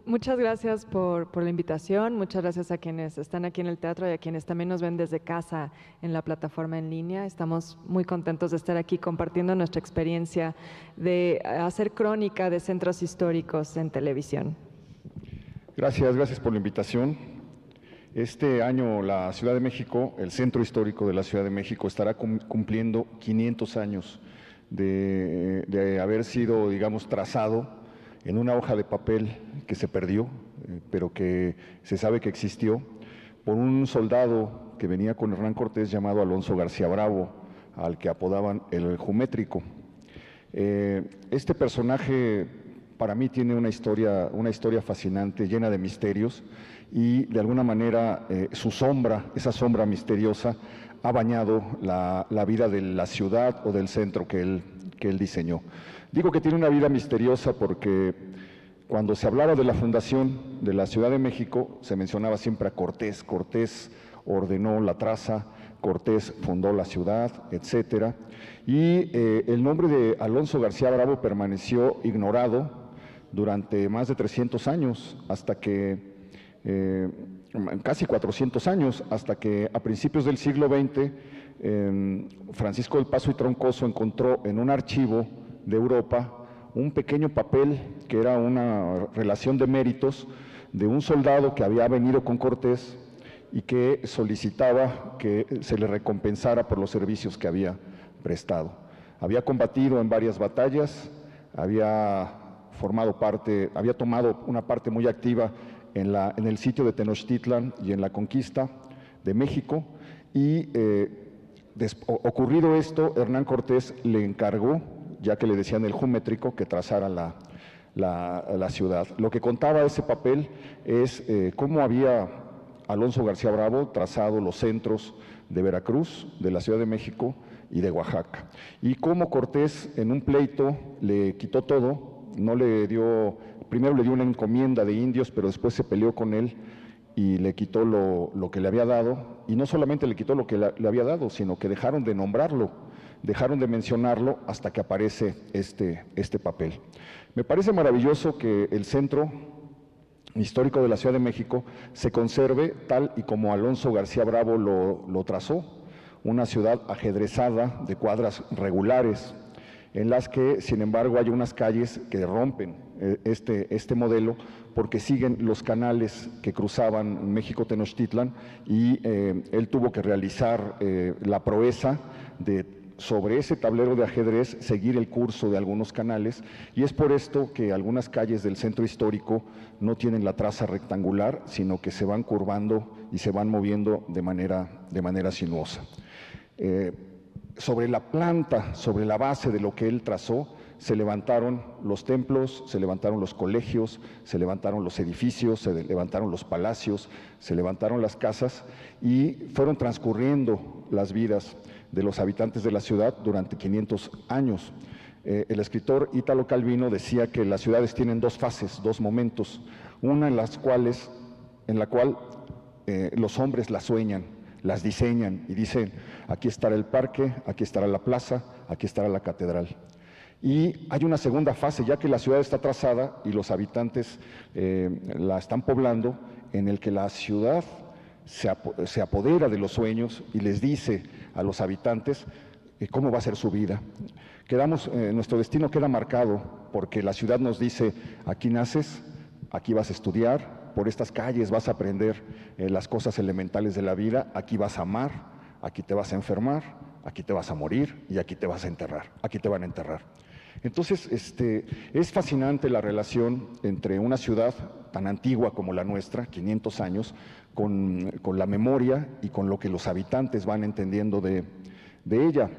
Muchas gracias por la invitación, muchas gracias a quienes están aquí en el teatro y a quienes también nos ven desde casa en la plataforma en línea. Estamos muy contentos de estar aquí compartiendo nuestra experiencia de hacer crónica de centros históricos en televisión. Gracias por la invitación. Este año la Ciudad de México, el Centro Histórico de la Ciudad de México, estará cumpliendo 500 años de haber sido, digamos, trazado en una hoja de papel que se perdió, pero que se sabe que existió, por un soldado que venía con Hernán Cortés llamado Alonso García Bravo, al que apodaban el Jumétrico. Este personaje para mí tiene una historia fascinante, llena de misterios, y de alguna manera su sombra, esa sombra misteriosa, ha bañado la vida de la ciudad o del centro que él diseñó. Digo que tiene una vida misteriosa porque cuando se hablaba de la fundación de la Ciudad de México, se mencionaba siempre a Cortés. Cortés ordenó la traza, Cortés fundó la ciudad, etcétera. Y el nombre de Alonso García Bravo permaneció ignorado durante más de 300 años, hasta que, casi 400 años, hasta que a principios del siglo XX, Francisco del Paso y Troncoso encontró en un archivo de Europa un pequeño papel que era una relación de méritos de un soldado que había venido con Cortés y que solicitaba que se le recompensara por los servicios que había prestado. Había combatido en varias batallas, había tomado una parte muy activa en el sitio de Tenochtitlan y en la conquista de México, y ocurrido esto, Hernán Cortés le encargó, ya que le decían el Jumétrico, que trazara la ciudad. Lo que contaba ese papel es cómo había Alonso García Bravo trazado los centros de Veracruz, de la Ciudad de México y de Oaxaca, y cómo Cortés en un pleito le quitó todo, primero le dio una encomienda de indios, pero después se peleó con él y le quitó lo que le había dado, y no solamente le quitó lo que le había dado, sino que dejaron de nombrarlo, dejaron de mencionarlo hasta que aparece este papel. Me parece maravilloso que el Centro Histórico de la Ciudad de México se conserve tal y como Alonso García Bravo lo trazó, una ciudad ajedrezada de cuadras regulares, en las que, sin embargo, hay unas calles que rompen este modelo porque siguen los canales que cruzaban México-Tenochtitlan, y él tuvo que realizar la proeza de, sobre ese tablero de ajedrez, seguir el curso de algunos canales, y es por esto que algunas calles del centro histórico no tienen la traza rectangular, sino que se van curvando y se van moviendo de manera sinuosa. Sobre la planta, sobre la base de lo que él trazó, se levantaron los templos, se levantaron los colegios, se levantaron los edificios, se levantaron los palacios, se levantaron las casas, y fueron transcurriendo las vidas de los habitantes de la ciudad durante 500 años. El escritor Ítalo Calvino decía que las ciudades tienen dos fases, dos momentos, una en la cual los hombres las sueñan, las diseñan y dicen: aquí estará el parque, aquí estará la plaza, aquí estará la catedral. Y hay una segunda fase, ya que la ciudad está trazada y los habitantes la están poblando, en el que la ciudad se apodera de los sueños y les dice a los habitantes cómo va a ser su vida. Nuestro destino queda marcado porque la ciudad nos dice: aquí naces, aquí vas a estudiar, por estas calles vas a aprender las cosas elementales de la vida, aquí vas a amar, aquí te vas a enfermar, aquí te vas a morir y aquí te vas a enterrar, aquí te van a enterrar. Entonces, es fascinante la relación entre una ciudad tan antigua como la nuestra, 500 años, con la memoria y con lo que los habitantes van entendiendo de ella.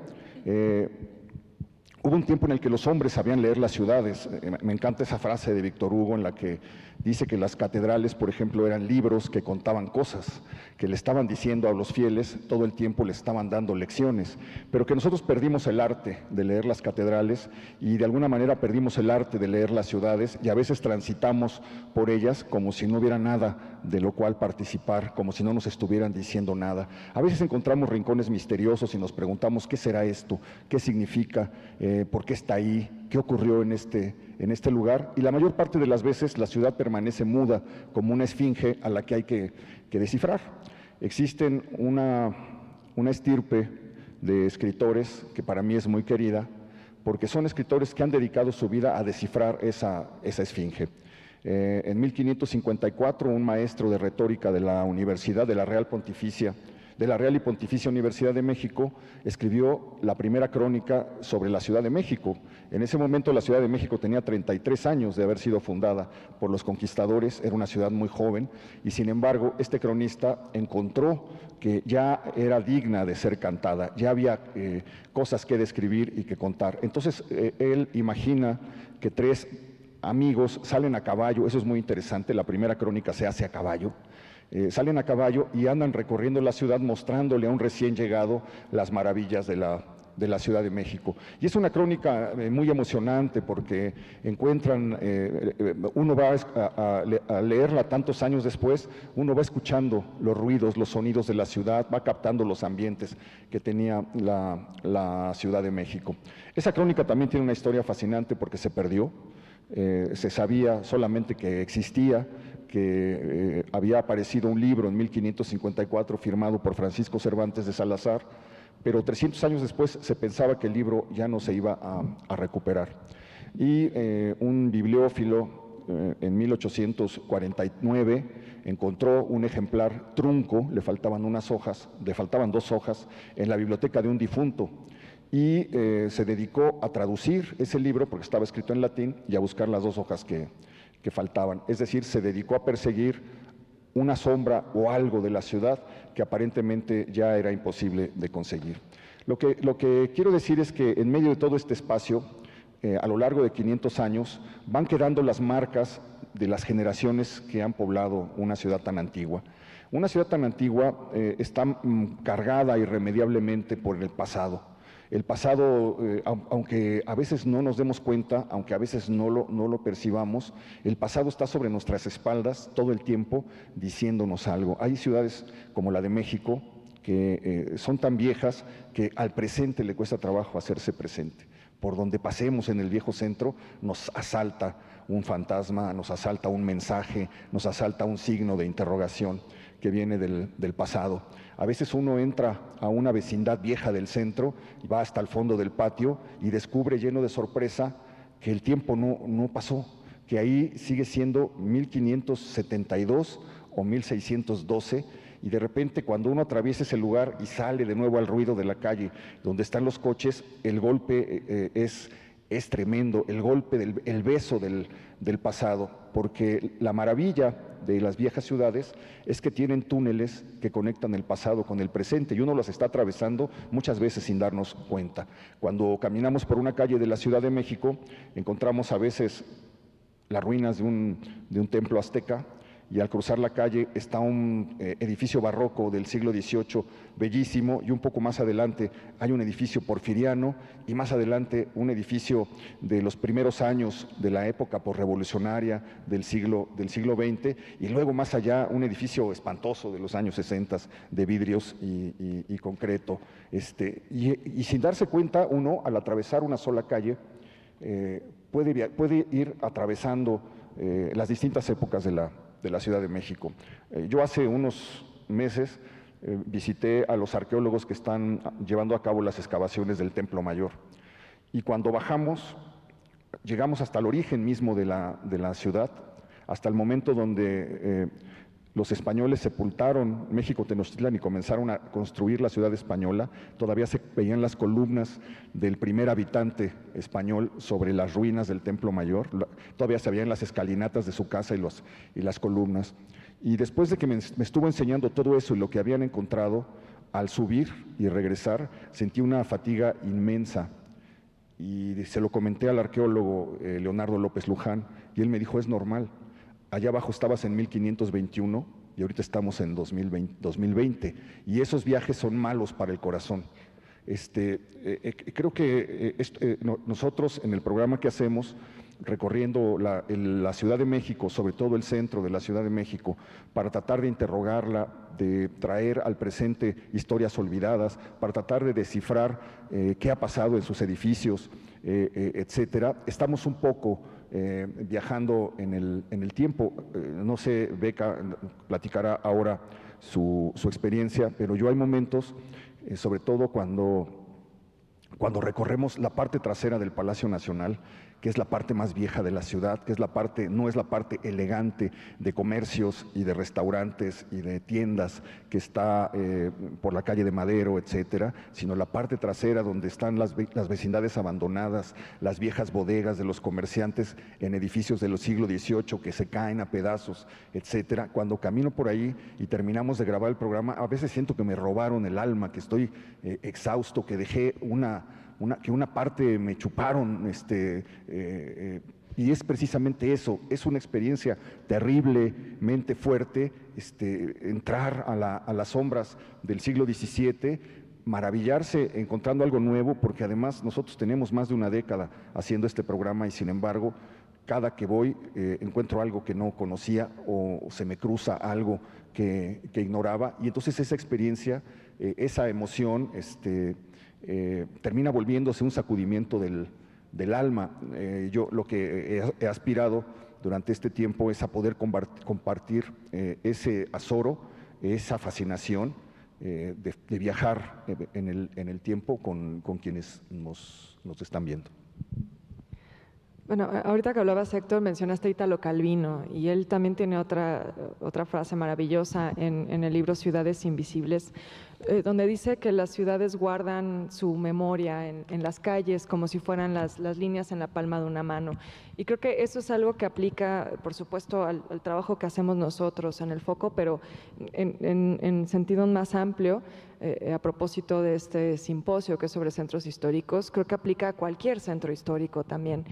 Hubo un tiempo en el que los hombres sabían leer las ciudades. Me encanta esa frase de Víctor Hugo en la que dice que las catedrales, por ejemplo, eran libros que contaban cosas, que le estaban diciendo a los fieles, todo el tiempo les estaban dando lecciones, pero que nosotros perdimos el arte de leer las catedrales y de alguna manera perdimos el arte de leer las ciudades, y a veces transitamos por ellas como si no hubiera nada de lo cual participar, como si no nos estuvieran diciendo nada. A veces encontramos rincones misteriosos y nos preguntamos: ¿qué será esto? ¿Qué significa? ¿Por qué está ahí? qué ocurrió en este lugar, y la mayor parte de las veces la ciudad permanece muda, como una esfinge a la que hay que descifrar. Existen una estirpe de escritores que para mí es muy querida, porque son escritores que han dedicado su vida a descifrar esa esfinge. En 1554, un maestro de retórica de la Universidad de la Real y Pontificia Universidad de México escribió la primera crónica sobre la Ciudad de México. En ese momento la Ciudad de México tenía 33 años de haber sido fundada por los conquistadores, era una ciudad muy joven, y sin embargo este cronista encontró que ya era digna de ser cantada, ya había cosas que describir y que contar. Entonces él imagina que 3 amigos salen a caballo, eso es muy interesante, la primera crónica se hace a caballo, salen a caballo y andan recorriendo la ciudad mostrándole a un recién llegado las maravillas de la Ciudad de México. Y es una crónica muy emocionante porque encuentran, uno va a leerla tantos años después, uno va escuchando los ruidos, los sonidos de la ciudad, va captando los ambientes que tenía la Ciudad de México. Esa crónica también tiene una historia fascinante porque se perdió. Se sabía solamente que existía, que había aparecido un libro en 1554 firmado por Francisco Cervantes de Salazar, pero 300 años después se pensaba que el libro ya no se iba a recuperar. Y un bibliófilo en 1849 encontró un ejemplar trunco, le faltaban 2 hojas en la biblioteca de un difunto, y se dedicó a traducir ese libro, porque estaba escrito en latín, y a buscar las 2 hojas que faltaban. Es decir, se dedicó a perseguir una sombra o algo de la ciudad que aparentemente ya era imposible de conseguir. Lo que quiero decir es que en medio de todo este espacio, a lo largo de 500 años, van quedando las marcas de las generaciones que han poblado una ciudad tan antigua. Una ciudad tan antigua está cargada irremediablemente por el pasado. El pasado, aunque a veces no nos demos cuenta, aunque a veces no lo percibamos, el pasado está sobre nuestras espaldas todo el tiempo diciéndonos algo. Hay ciudades como la de México que son tan viejas que al presente le cuesta trabajo hacerse presente. Por donde pasemos en el viejo centro nos asalta un fantasma, nos asalta un mensaje, nos asalta un signo de interrogación que viene del pasado. A veces uno entra a una vecindad vieja del centro y va hasta el fondo del patio y descubre lleno de sorpresa que el tiempo no pasó, que ahí sigue siendo 1572 o 1612, y de repente cuando uno atraviesa ese lugar y sale de nuevo al ruido de la calle donde están los coches, el golpe es tremendo, el golpe, el beso del pasado, porque la maravilla de las viejas ciudades es que tienen túneles que conectan el pasado con el presente y uno los está atravesando muchas veces sin darnos cuenta. Cuando caminamos por una calle de la Ciudad de México, encontramos a veces las ruinas de un templo azteca, y al cruzar la calle está un edificio barroco del siglo XVIII bellísimo, y un poco más adelante hay un edificio porfiriano, y más adelante un edificio de los primeros años de la época posrevolucionaria del siglo XX, y luego más allá un edificio espantoso de los años 60 de vidrios y concreto. Y sin darse cuenta uno, al atravesar una sola calle, puede ir atravesando las distintas épocas de la Ciudad de México. Yo hace unos meses visité a los arqueólogos que están llevando a cabo las excavaciones del Templo Mayor, y cuando bajamos, llegamos hasta el origen mismo de la ciudad, hasta el momento donde los españoles sepultaron México Tenochtitlán y comenzaron a construir la ciudad española. Todavía se veían las columnas del primer habitante español sobre las ruinas del Templo Mayor, todavía se veían las escalinatas de su casa y las columnas. Y después de que me estuvo enseñando todo eso y lo que habían encontrado, al subir y regresar sentí una fatiga inmensa, y se lo comenté al arqueólogo Leonardo López Luján, y él me dijo: es normal. Allá abajo estabas en 1521 y ahorita estamos en 2020, y esos viajes son malos para el corazón. Creo que nosotros en el programa que hacemos recorriendo la Ciudad de México, sobre todo el centro de la Ciudad de México, para tratar de interrogarla, de traer al presente historias olvidadas, para tratar de descifrar qué ha pasado en sus edificios, etcétera. Estamos un poco viajando en el tiempo. No sé, Beca platicará ahora su experiencia, pero yo hay momentos, sobre todo cuando recorremos la parte trasera del Palacio Nacional, que es la parte más vieja de la ciudad, que es no es la parte elegante de comercios y de restaurantes y de tiendas que está por la calle de Madero, etcétera, sino la parte trasera donde están las vecindades abandonadas, las viejas bodegas de los comerciantes en edificios del siglo XVIII que se caen a pedazos, etcétera. Cuando camino por ahí y terminamos de grabar el programa, a veces siento que me robaron el alma, que estoy exhausto, que dejé que una parte me chuparon, y es precisamente eso, es una experiencia terriblemente fuerte, entrar a las sombras del siglo XVII, maravillarse encontrando algo nuevo, porque además nosotros tenemos más de una década haciendo este programa y sin embargo, cada que voy encuentro algo que no conocía o se me cruza algo que ignoraba, y entonces esa experiencia, esa emoción, termina volviéndose un sacudimiento del alma. Yo lo que he aspirado durante este tiempo es a poder compartir ese azoro, esa fascinación de viajar en el tiempo con quienes nos están viendo. Bueno, ahorita que hablabas, Héctor, mencionaste a Italo Calvino y él también tiene otra frase maravillosa en el libro Ciudades Invisibles, donde dice que las ciudades guardan su memoria en las calles como si fueran las líneas en la palma de una mano. Y creo que eso es algo que aplica, por supuesto, al trabajo que hacemos nosotros en el Foco, pero en sentido más amplio, a propósito de este simposio que es sobre centros históricos, creo que aplica a cualquier centro histórico también.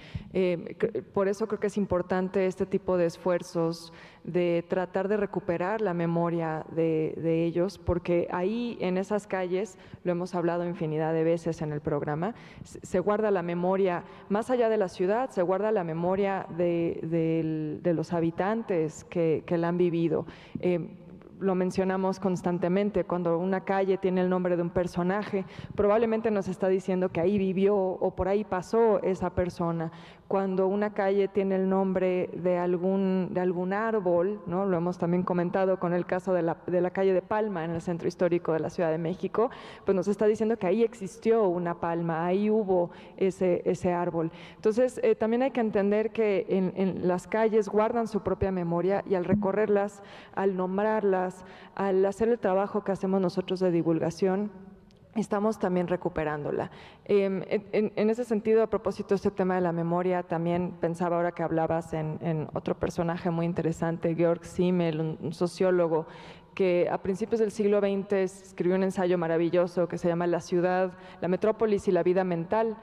Por eso creo que es importante este tipo de esfuerzos de tratar de recuperar la memoria de ellos, porque ahí en esas calles, lo hemos hablado infinidad de veces en el programa, se guarda la memoria, más allá de la ciudad, se guarda la memoria de los habitantes que la han vivido. Lo mencionamos constantemente, cuando una calle tiene el nombre de un personaje, probablemente nos está diciendo que ahí vivió o por ahí pasó esa persona. Cuando una calle tiene el nombre de algún árbol, ¿no? Lo hemos también comentado con el caso de la calle de Palma en el centro histórico de la Ciudad de México, pues nos está diciendo que ahí existió una palma, ahí hubo ese árbol. Entonces, también hay que entender que en las calles guardan su propia memoria y al recorrerlas, al nombrarlas, al hacer el trabajo que hacemos nosotros de divulgación, estamos también recuperándola. En ese sentido, a propósito de este tema de la memoria, también pensaba ahora que hablabas en otro personaje muy interesante, Georg Simmel, un sociólogo que a principios del siglo XX escribió un ensayo maravilloso que se llama La ciudad, la metrópolis y la vida mental.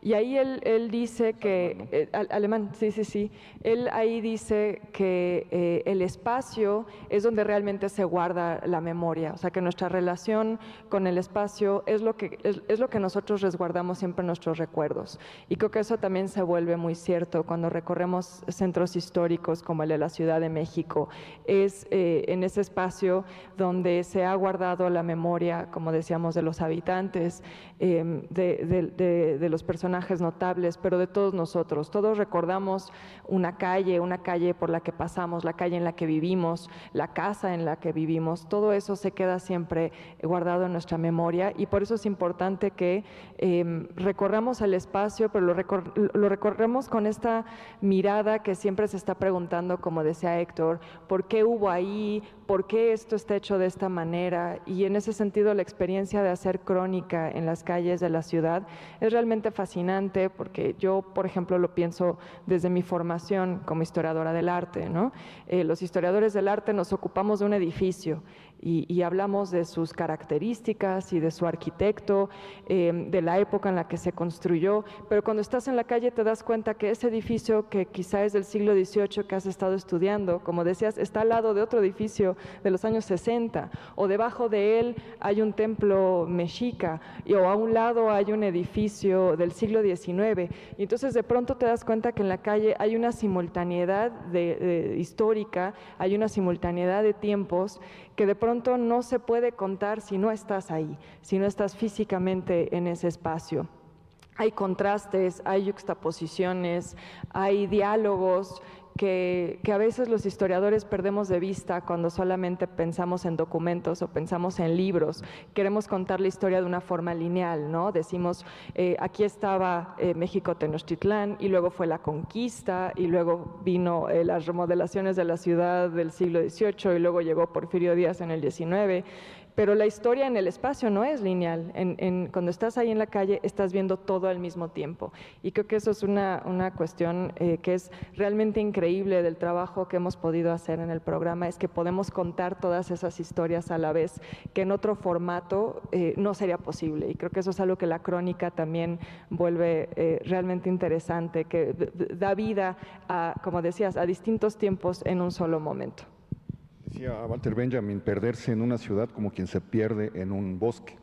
Y ahí él dice que, alemán, sí, él ahí dice que el espacio es donde realmente se guarda la memoria, o sea que nuestra relación con el espacio es lo que nosotros resguardamos siempre en nuestros recuerdos. Y creo que eso también se vuelve muy cierto cuando recorremos centros históricos como el de la Ciudad de México, es en ese espacio donde se ha guardado la memoria, como decíamos, de los habitantes, de los personajes notables, pero de todos nosotros. Todos recordamos una calle por la que pasamos, la calle en la que vivimos, la casa en la que vivimos. Todo eso se queda siempre guardado en nuestra memoria y por eso es importante que recorramos el espacio, pero lo recorremos con esta mirada que siempre se está preguntando, como decía Héctor, ¿por qué hubo ahí? ¿Por qué esto está hecho de esta manera? Y en ese sentido la experiencia de hacer crónica en las calles de la ciudad es realmente fascinante porque yo, por ejemplo, lo pienso desde mi formación como historiadora del arte, ¿no? Los historiadores del arte nos ocupamos de un edificio y hablamos de sus características y de su arquitecto, de la época en la que se construyó, pero cuando estás en la calle te das cuenta que ese edificio que quizá es del siglo XVIII que has estado estudiando, como decías, está al lado de otro edificio de los años 60, o debajo de él hay un templo mexica, o a un lado hay un edificio del siglo XIX, y entonces de pronto te das cuenta que en la calle hay una simultaneidad histórica, hay una simultaneidad de tiempos que de pronto no se puede contar si no estás ahí, si no estás físicamente en ese espacio. Hay contrastes, hay yuxtaposiciones, hay diálogos que a veces los historiadores perdemos de vista cuando solamente pensamos en documentos o pensamos en libros. Queremos contar la historia de una forma lineal, ¿no? Decimos, aquí estaba México Tenochtitlán, y luego fue la conquista, y luego vino las remodelaciones de la ciudad del siglo XVIII, y luego llegó Porfirio Díaz en el XIX. Pero la historia en el espacio no es lineal. Cuando estás ahí en la calle, estás viendo todo al mismo tiempo. Y creo que eso es una cuestión que es realmente increíble del trabajo que hemos podido hacer en el programa, es que podemos contar todas esas historias a la vez, que en otro formato no sería posible. Y creo que eso es algo que la crónica también vuelve realmente interesante, que da vida a, como decías, a distintos tiempos en un solo momento. Decía Walter Benjamin, perderse en una ciudad como quien se pierde en un bosque.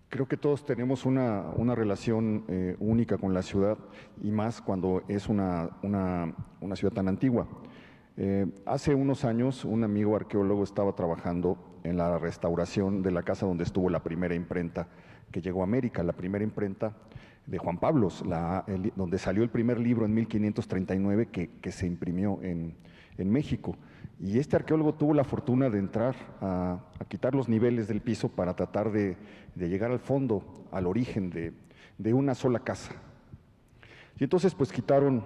Creo que todos tenemos una relación única con la ciudad, y más cuando es una ciudad tan antigua. Hace unos años un amigo arqueólogo estaba trabajando en la restauración de la casa donde estuvo la primera imprenta que llegó a América, la primera imprenta de Juan Pablo, donde salió el primer libro en 1539 que se imprimió en México. Y este arqueólogo tuvo la fortuna de entrar a quitar los niveles del piso para tratar de llegar al fondo, al origen de una sola casa. Y entonces pues quitaron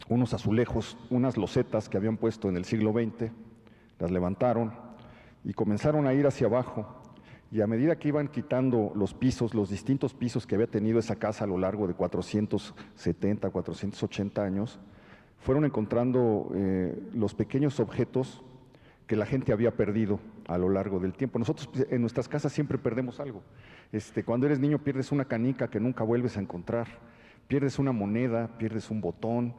unos azulejos, unas losetas que habían puesto en el siglo XX, las levantaron y comenzaron a ir hacia abajo. Y a medida que iban quitando los pisos, los distintos pisos que había tenido esa casa a lo largo de 470, 480 años, fueron encontrando los pequeños objetos que la gente había perdido a lo largo del tiempo. Nosotros en nuestras casas siempre perdemos algo. Cuando eres niño pierdes una canica que nunca vuelves a encontrar, pierdes una moneda, pierdes un botón.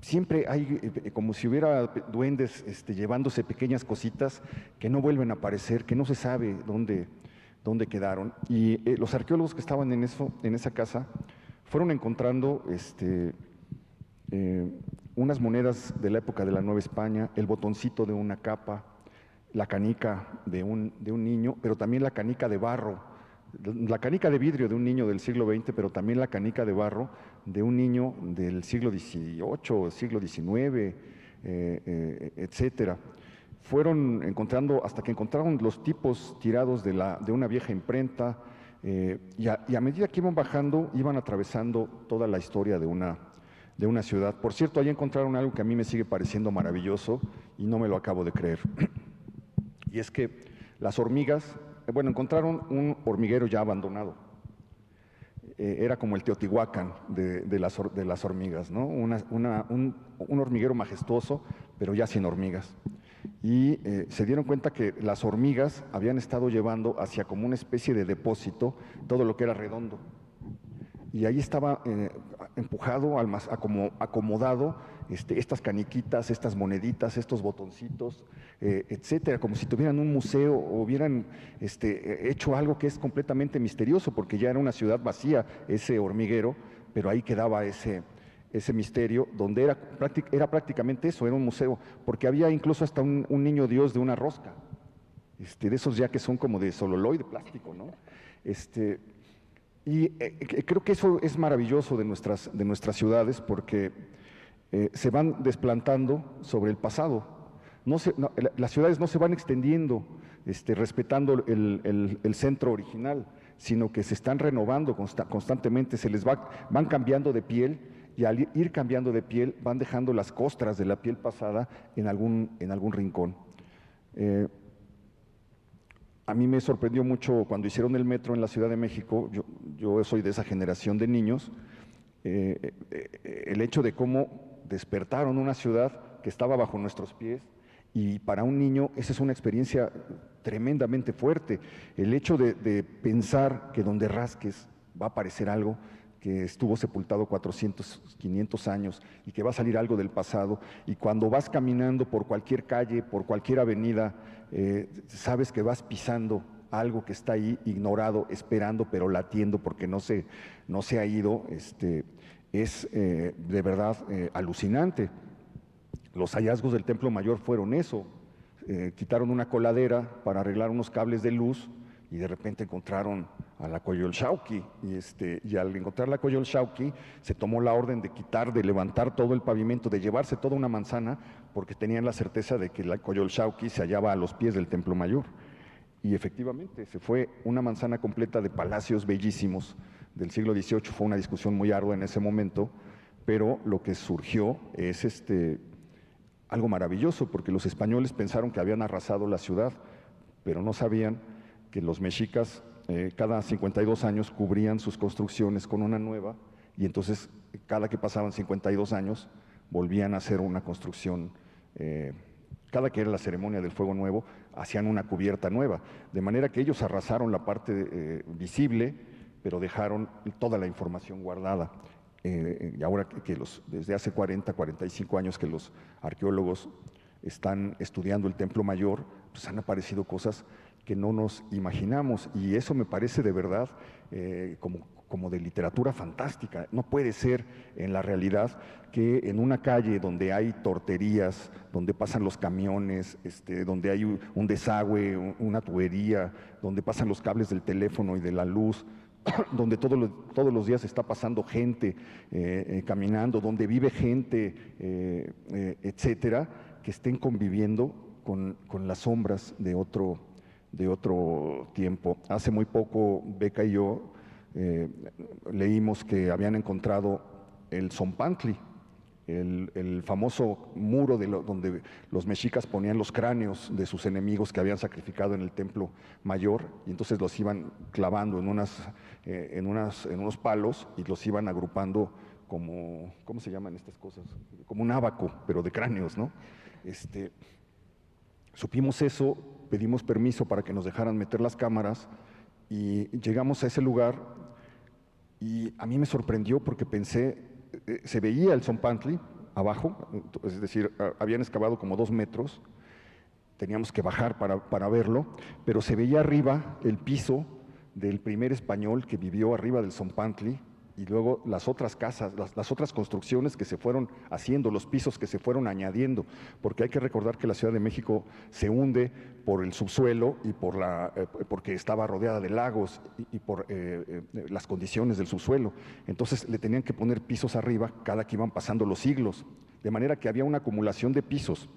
Siempre hay como si hubiera duendes llevándose pequeñas cositas que no vuelven a aparecer, que no se sabe dónde quedaron. Y los arqueólogos que estaban en esa casa fueron encontrando unas monedas de la época de la Nueva España, el botoncito de una capa, la canica de un niño, pero también la canica de barro, la canica de vidrio de un niño del siglo XX, pero también la canica de barro de un niño del siglo XVIII, siglo XIX, etcétera. Fueron encontrando, hasta que encontraron los tipos tirados de una vieja imprenta, y a medida que iban bajando, iban atravesando toda la historia de una ciudad. Por cierto, ahí encontraron algo que a mí me sigue pareciendo maravilloso y no me lo acabo de creer. Y es que las hormigas, encontraron un hormiguero ya abandonado. Era como el Teotihuacán de las hormigas, ¿no? Un hormiguero majestuoso, pero ya sin hormigas. Y se dieron cuenta que las hormigas habían estado llevando hacia como una especie de depósito todo lo que era redondo. Y ahí estaba empujado, acomodado, estas caniquitas, estas moneditas, estos botoncitos, etcétera, como si tuvieran un museo o hubieran hecho algo que es completamente misterioso, porque ya era una ciudad vacía ese hormiguero, pero ahí quedaba ese misterio, donde era prácticamente eso, era un museo, porque había incluso hasta un niño Dios de una rosca, de esos ya que son como de sololoy, de plástico, ¿no? Y creo que eso es maravilloso de nuestras ciudades, porque se van desplantando sobre el pasado. Las ciudades no se van extendiendo respetando el centro original, sino que se están renovando constantemente, van cambiando de piel, y al ir cambiando de piel van dejando las costras de la piel pasada en algún rincón. A mí me sorprendió mucho cuando hicieron el metro en la Ciudad de México. Yo soy de esa generación de niños, el hecho de cómo despertaron una ciudad que estaba bajo nuestros pies Y para un niño esa es una experiencia tremendamente fuerte. El hecho de pensar que donde rasques va a aparecer algo que estuvo sepultado 400, 500 años y que va a salir algo del pasado, y cuando vas caminando por cualquier calle, por cualquier avenida, sabes que vas pisando algo que está ahí ignorado, esperando, pero latiendo porque no se ha ido, es de verdad alucinante. Los hallazgos del Templo Mayor fueron eso. Quitaron una coladera para arreglar unos cables de luz y de repente encontraron a la Coyolxauhqui. Y al encontrar la Coyolxauhqui se tomó la orden de quitar, de levantar todo el pavimento, de llevarse toda una manzana, porque tenían la certeza de que la Coyolxauhqui se hallaba a los pies del Templo Mayor. Y efectivamente se fue una manzana completa de palacios bellísimos del siglo XVIII. Fue una discusión muy ardua en ese momento, pero lo que surgió es algo maravilloso, porque los españoles pensaron que habían arrasado la ciudad, pero no sabían que los mexicas cada 52 años cubrían sus construcciones con una nueva, y entonces cada que pasaban 52 años volvían a hacer una construcción, cada que era la ceremonia del fuego nuevo, hacían una cubierta nueva, de manera que ellos arrasaron la parte visible, pero dejaron toda la información guardada. Y ahora desde hace 40, 45 años que los arqueólogos están estudiando el Templo Mayor, pues han aparecido cosas que no nos imaginamos, y eso me parece de verdad como de literatura fantástica. No puede ser en la realidad que en una calle donde hay torterías, donde pasan los camiones, donde hay un desagüe, una tubería, donde pasan los cables del teléfono y de la luz, donde todos los días está pasando gente caminando, donde vive gente, etcétera, que estén conviviendo con las sombras de otro tiempo. Hace muy poco, Beca y yo leímos que habían encontrado el Zompantli, el famoso muro donde los mexicas ponían los cráneos de sus enemigos que habían sacrificado en el Templo Mayor, y entonces los iban clavando en unos palos y los iban agrupando como, ¿cómo se llaman estas cosas? Como un ábaco, pero de cráneos, ¿no? Supimos eso, pedimos permiso para que nos dejaran meter las cámaras y llegamos a ese lugar, y a mí me sorprendió porque pensé, se veía el Zompantli abajo, es decir, habían excavado como 2 metros, teníamos que bajar para verlo, pero se veía arriba el piso del primer español que vivió arriba del Zompantli, y luego las otras casas, las otras construcciones que se fueron haciendo, los pisos que se fueron añadiendo, porque hay que recordar que la Ciudad de México se hunde por el subsuelo y porque estaba rodeada de lagos y por las condiciones del subsuelo. Entonces le tenían que poner pisos arriba cada que iban pasando los siglos, de manera que había una acumulación de pisos.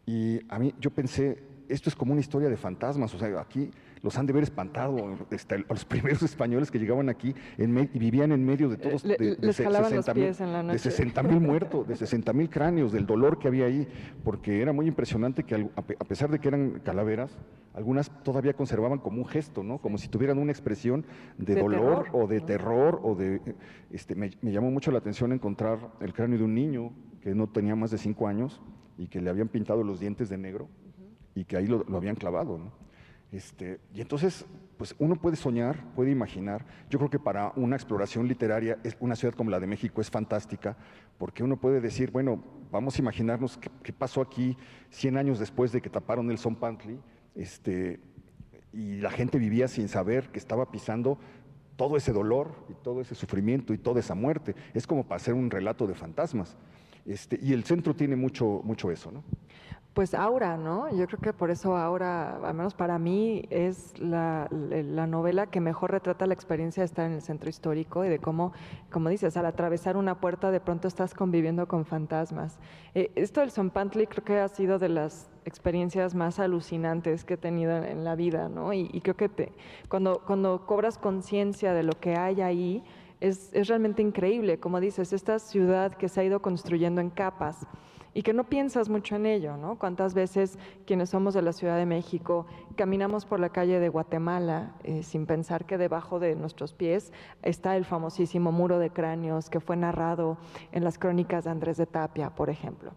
Y yo pensé, esto es como una historia de fantasmas, o sea, aquí los han de haber espantado a los primeros españoles que llegaban aquí y vivían en medio de todos, les jalaban los pies en la noche. de 60,000 muertos, de 60,000 cráneos, del dolor que había ahí, porque era muy impresionante que a pesar de que eran calaveras, algunas todavía conservaban como un gesto, ¿no? Como si tuvieran una expresión de dolor o de terror, o me llamó mucho la atención encontrar el cráneo de un niño que no tenía más de 5 años y que le habían pintado los dientes de negro y que ahí lo habían clavado, ¿no? Y entonces, pues uno puede soñar, puede imaginar. Yo creo que para una exploración literaria, una ciudad como la de México es fantástica, porque uno puede decir, bueno, vamos a imaginarnos qué pasó aquí 100 años después de que taparon el Zompantli, y la gente vivía sin saber que estaba pisando todo ese dolor y todo ese sufrimiento y toda esa muerte. Es como para hacer un relato de fantasmas. Y el centro tiene mucho eso, ¿no? Pues Aura, ¿no? Yo creo que por eso Aura, al menos para mí, es la novela que mejor retrata la experiencia de estar en el centro histórico y de cómo, como dices, al atravesar una puerta de pronto estás conviviendo con fantasmas. Esto del Zompantli creo que ha sido de las experiencias más alucinantes que he tenido en la vida, ¿no? Y creo que cuando cobras conciencia de lo que hay ahí, es realmente increíble. Como dices, esta ciudad que se ha ido construyendo en capas y que no piensas mucho en ello, ¿no? Cuántas veces quienes somos de la Ciudad de México caminamos por la calle de Guatemala sin pensar que debajo de nuestros pies está el famosísimo muro de cráneos que fue narrado en las crónicas de Andrés de Tapia, por ejemplo.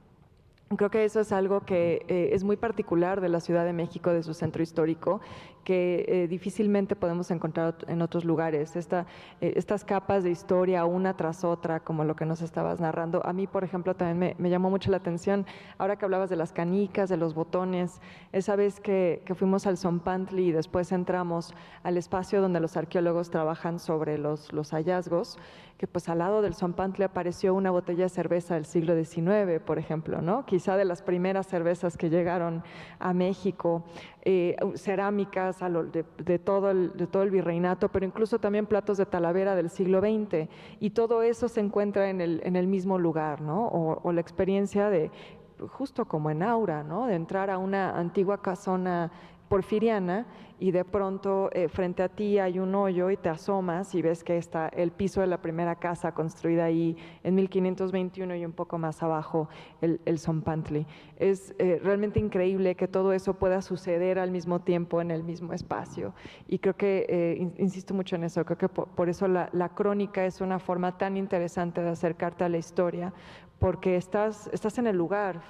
Creo que eso es algo que es muy particular de la Ciudad de México, de su centro histórico, que difícilmente podemos encontrar en otros lugares. Estas capas de historia, una tras otra, como lo que nos estabas narrando. A mí, por ejemplo, también me llamó mucho la atención, ahora que hablabas de las canicas, de los botones, esa vez que fuimos al Zompantli y después entramos al espacio donde los arqueólogos trabajan sobre los hallazgos, que pues al lado del Zompantli apareció una botella de cerveza del siglo XIX, por ejemplo, ¿no? Quizá de las primeras cervezas que llegaron a México, cerámicas de todo el virreinato, pero incluso también platos de Talavera del siglo XX, y todo eso se encuentra en el mismo lugar, ¿no? O la experiencia de, justo como en Aura, ¿no? De entrar a una antigua casona porfiriana y de pronto frente a ti hay un hoyo y te asomas y ves que está el piso de la primera casa construida ahí en 1521 y un poco más abajo el Zompantli. Es realmente increíble que todo eso pueda suceder al mismo tiempo en el mismo espacio, y creo que, insisto mucho en eso, creo que por eso la crónica es una forma tan interesante de acercarte a la historia, porque estás en el lugar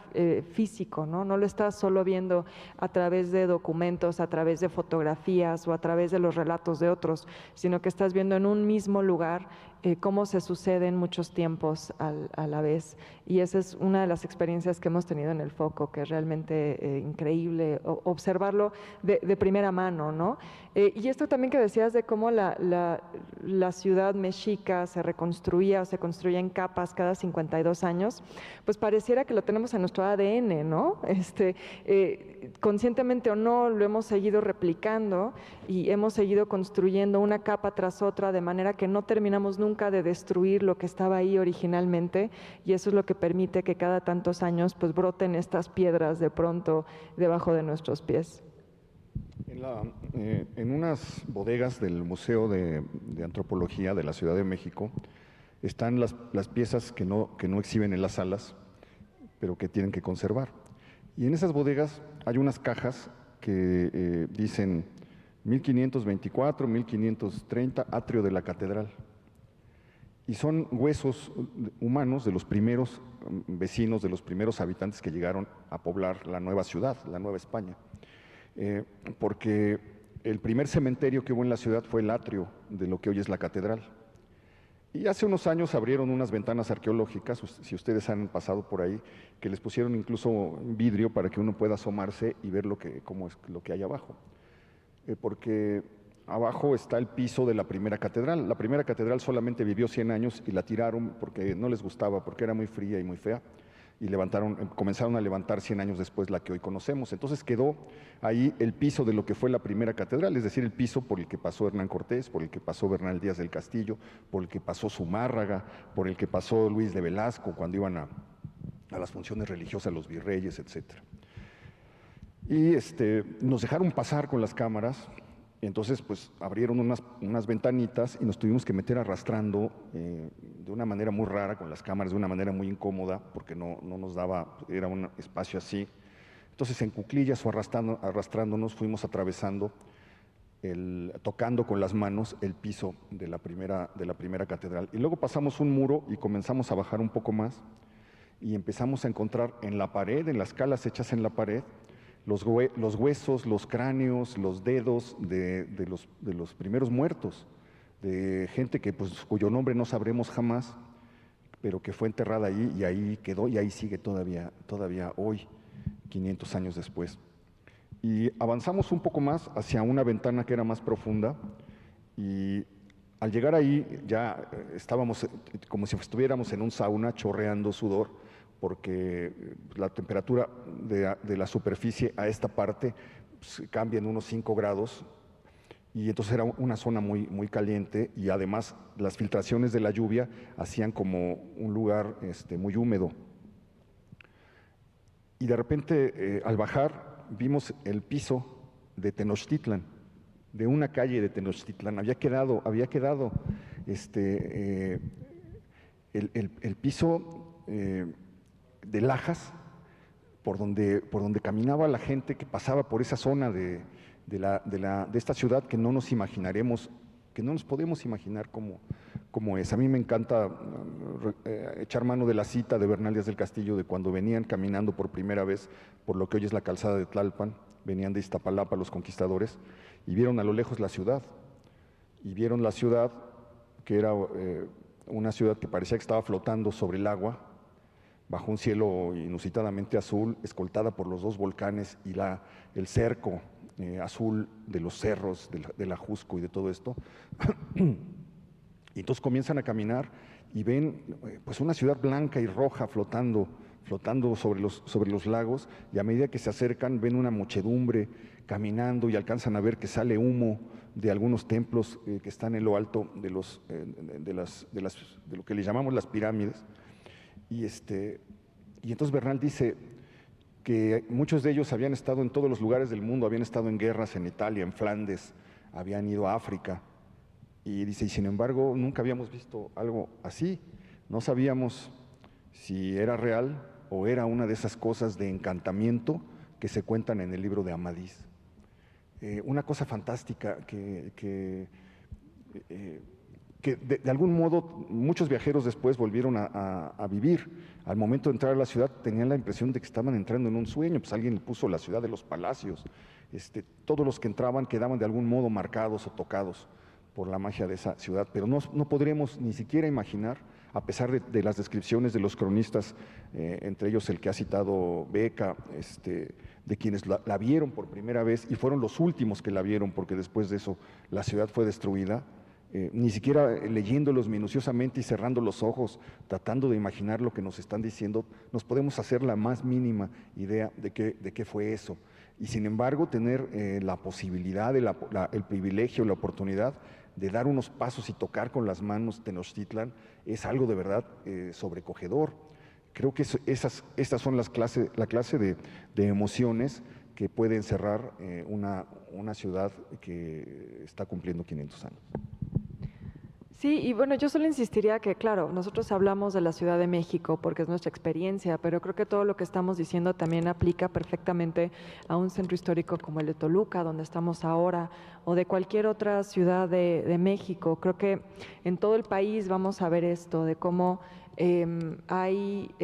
físico, ¿no? No lo estás solo viendo a través de documentos, a través de fotografías o a través de los relatos de otros, sino que estás viendo en un mismo lugar cómo se suceden muchos tiempos a la vez. Y esa es una de las experiencias que hemos tenido en el Foco, que es realmente increíble observarlo de primera mano, ¿no? Y esto también que decías de cómo la ciudad mexica se reconstruía o se construía en capas cada 52 años, pues pareciera que lo tenemos en nuestro ADN, ¿no? Conscientemente o no, lo hemos seguido replicando y hemos seguido construyendo una capa tras otra, de manera que no terminamos nunca de destruir lo que estaba ahí originalmente, y eso es lo que permite que cada tantos años pues broten estas piedras de pronto debajo de nuestros pies. En unas bodegas del Museo de Antropología de la Ciudad de México están las piezas que no exhiben en las salas, pero que tienen que conservar. Y en esas bodegas hay unas cajas que dicen 1524, 1530, atrio de la catedral. Y son huesos humanos de los primeros vecinos, de los primeros habitantes que llegaron a poblar la nueva ciudad, la Nueva España. Porque el primer cementerio que hubo en la ciudad fue el atrio de lo que hoy es la catedral. Y hace unos años abrieron unas ventanas arqueológicas, si ustedes han pasado por ahí, que les pusieron incluso vidrio para que uno pueda asomarse y ver cómo es lo que hay abajo. Porque abajo está el piso de la primera catedral. La primera catedral solamente vivió 100 años y la tiraron porque no les gustaba, porque era muy fría y muy fea. Y comenzaron a levantar 100 años después la que hoy conocemos. Entonces quedó ahí el piso de lo que fue la primera catedral, es decir, el piso por el que pasó Hernán Cortés, por el que pasó Bernal Díaz del Castillo, por el que pasó Zumárraga, por el que pasó Luis de Velasco cuando iban a las funciones religiosas, los virreyes, etc. Y nos dejaron pasar con las cámaras. Y entonces pues abrieron unas ventanitas y nos tuvimos que meter arrastrando de una manera muy rara con las cámaras, de una manera muy incómoda, porque no nos daba, era un espacio así. Entonces en cuclillas o arrastrándonos fuimos atravesando, tocando con las manos el piso de la primera catedral. Y luego pasamos un muro y comenzamos a bajar un poco más y empezamos a encontrar en la pared, en las calas hechas en la pared, los huesos, los cráneos, los dedos de los primeros muertos, de gente cuyo nombre no sabremos jamás, pero que fue enterrada ahí y ahí quedó y ahí sigue todavía hoy, 500 años después. Y avanzamos un poco más hacia una ventana que era más profunda, y al llegar ahí ya estábamos como si estuviéramos en un sauna chorreando sudor, porque la temperatura de la superficie a esta parte cambia en unos 5 grados, y entonces era una zona muy, muy caliente, y además las filtraciones de la lluvia hacían como un lugar muy húmedo. Y de repente al bajar vimos el piso de Tenochtitlan, de una calle de Tenochtitlan. Había quedado el piso de lajas por donde caminaba la gente que pasaba por esa zona de esta ciudad que no nos imaginaremos, que no nos podemos imaginar cómo cómo es. A mí me encanta echar mano de la cita de Bernal Díaz del Castillo de cuando venían caminando por primera vez por lo que hoy es la calzada de Tlalpan, venían de Iztapalapa los conquistadores y vieron a lo lejos la ciudad. Y vieron la ciudad, que era una ciudad que parecía que estaba flotando sobre el agua, bajo un cielo inusitadamente azul, escoltada por los dos volcanes y el cerco azul de los cerros, del Ajusco y de todo esto. Y entonces comienzan a caminar y ven pues una ciudad blanca y roja flotando sobre los lagos, y a medida que se acercan ven una muchedumbre caminando y alcanzan a ver que sale humo de algunos templos que están en lo alto de lo que le llamamos las pirámides. Y entonces Bernal dice que muchos de ellos habían estado en todos los lugares del mundo, habían estado en guerras en Italia, en Flandes, habían ido a África. Y dice, y sin embargo, nunca habíamos visto algo así. No sabíamos si era real o era una de esas cosas de encantamiento que se cuentan en el libro de Amadís. Una cosa fantástica que de algún modo muchos viajeros después volvieron a vivir. Al momento de entrar a la ciudad tenían la impresión de que estaban entrando en un sueño, pues alguien puso la ciudad de los palacios. Todos los que entraban quedaban de algún modo marcados o tocados por la magia de esa ciudad, pero no podremos ni siquiera imaginar, a pesar de las descripciones de los cronistas, entre ellos el que ha citado Beca, de quienes la vieron por primera vez y fueron los últimos que la vieron, porque después de eso la ciudad fue destruida, ni siquiera leyéndolos minuciosamente y cerrando los ojos, tratando de imaginar lo que nos están diciendo, nos podemos hacer la más mínima idea de qué fue eso. Y sin embargo, tener la posibilidad, el privilegio, la oportunidad de dar unos pasos y tocar con las manos Tenochtitlan es algo de verdad sobrecogedor. Creo que estas son la clase de emociones que pueden cerrar una ciudad que está cumpliendo 500 años. Sí, y bueno, yo solo insistiría que, claro, nosotros hablamos de la Ciudad de México porque es nuestra experiencia, pero creo que todo lo que estamos diciendo también aplica perfectamente a un centro histórico como el de Toluca, donde estamos ahora, o de cualquier otra ciudad de México. Creo que en todo el país vamos a ver esto, de cómo hay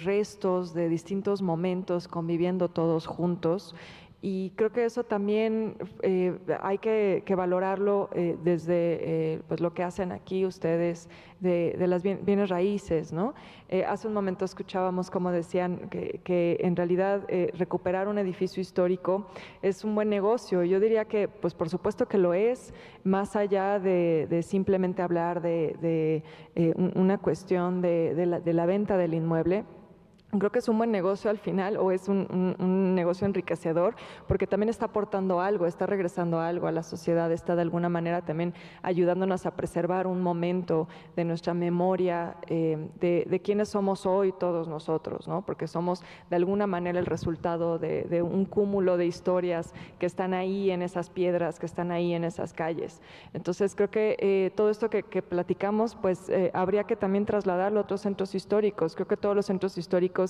restos de distintos momentos conviviendo todos juntos. Y creo que eso también hay que valorarlo desde pues lo que hacen aquí ustedes de las bienes raíces, ¿no? Hace un momento escuchábamos cómo decían que en realidad recuperar un edificio histórico es un buen negocio. Yo diría que, pues por supuesto que lo es, más allá de simplemente hablar de una cuestión de la venta del inmueble. Creo que es un buen negocio al final, o es un negocio enriquecedor, porque también está aportando algo, está regresando algo a la sociedad, está de alguna manera también ayudándonos a preservar un momento de nuestra memoria, de quiénes somos hoy todos nosotros, ¿no? Porque somos de alguna manera el resultado de un cúmulo de historias que están ahí en esas piedras, que están ahí en esas calles. Entonces creo que todo esto que platicamos, pues habría que también trasladarlo a otros centros históricos. Creo que todos los centros históricos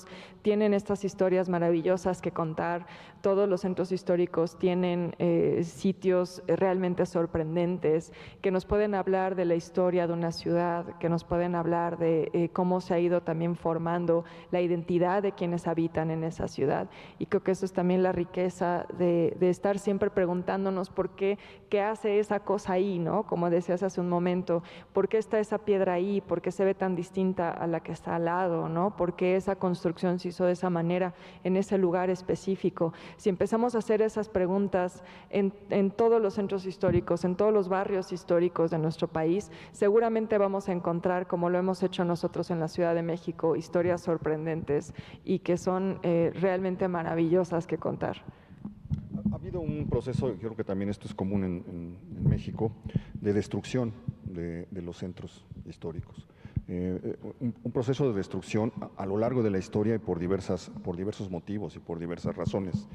tienen estas historias maravillosas que contar, todos los centros históricos tienen sitios realmente sorprendentes que nos pueden hablar de la historia de una ciudad, que nos pueden hablar de cómo se ha ido también formando la identidad de quienes habitan en esa ciudad. Y creo que eso es también la riqueza de estar siempre preguntándonos por qué hace esa cosa ahí, ¿no? Como decías hace un momento, ¿por qué está esa piedra ahí? ¿Por qué se ve tan distinta a la que está al lado, ¿no? ¿Por qué esa construcción se hizo de esa manera en ese lugar específico? Si empezamos a hacer esas preguntas en todos los centros históricos, en todos los barrios históricos de nuestro país, seguramente vamos a encontrar, como lo hemos hecho nosotros en la Ciudad de México, historias sorprendentes y que son realmente maravillosas que contar. Ha habido un proceso, creo que también esto es común en México, de destrucción de los centros históricos. Un proceso de destrucción a lo largo de la historia y por diversos motivos y por diversas razones.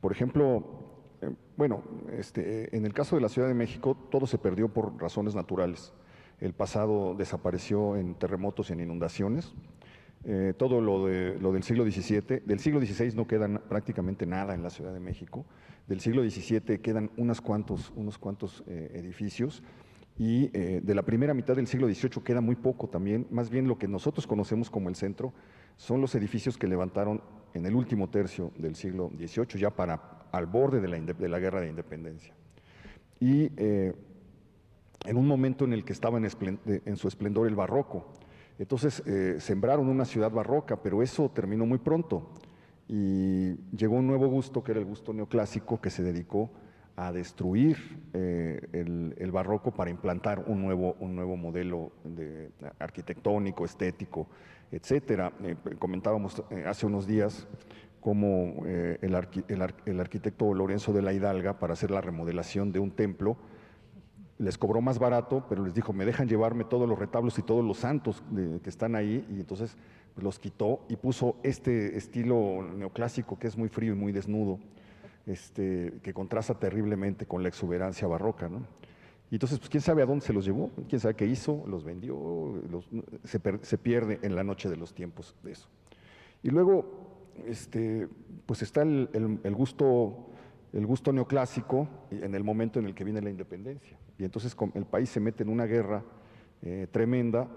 Por ejemplo, en el caso de la Ciudad de México, todo se perdió por razones naturales. El pasado desapareció en terremotos y en inundaciones. Todo lo del siglo XVII, del siglo XVI no queda prácticamente nada en la Ciudad de México. Del siglo XVII quedan unos cuantos edificios. Y de la primera mitad del siglo XVIII queda muy poco también, más bien lo que nosotros conocemos como el centro son los edificios que levantaron en el último tercio del siglo XVIII, ya al borde de la Guerra de Independencia. Y en un momento en el que estaba en su esplendor el barroco. Entonces sembraron una ciudad barroca, pero eso terminó muy pronto. Y llegó un nuevo gusto, que era el gusto neoclásico, que se dedicó a destruir el barroco para implantar un nuevo modelo arquitectónico, estético, etcétera. Comentábamos hace unos días cómo el arquitecto Lorenzo de la Hidalga, para hacer la remodelación de un templo, les cobró más barato, pero les dijo, me dejan llevarme todos los retablos y todos los santos que están ahí, y entonces pues, los quitó y puso este estilo neoclásico que es muy frío y muy desnudo, que contrasta terriblemente con la exuberancia barroca, ¿no? Y entonces, pues quién sabe a dónde se los llevó, quién sabe qué hizo, los vendió, se pierde en la noche de los tiempos de eso. Y luego, pues está el gusto neoclásico en el momento en el que viene la independencia. Y entonces el país se mete en una guerra tremenda,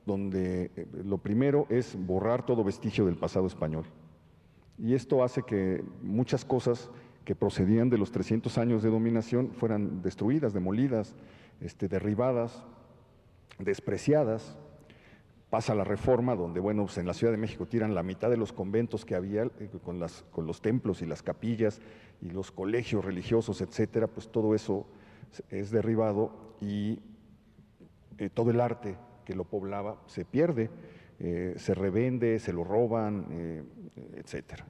donde lo primero es borrar todo vestigio del pasado español. Y esto hace que muchas cosas que procedían de los 300 años de dominación fueran destruidas, demolidas, derribadas, despreciadas. Pasa la Reforma, donde, bueno, pues en la Ciudad de México tiran la mitad de los conventos que había con los templos y las capillas y los colegios religiosos, etcétera, pues todo eso es derribado y todo el arte que lo poblaba se pierde, se revende, se lo roban, etcétera.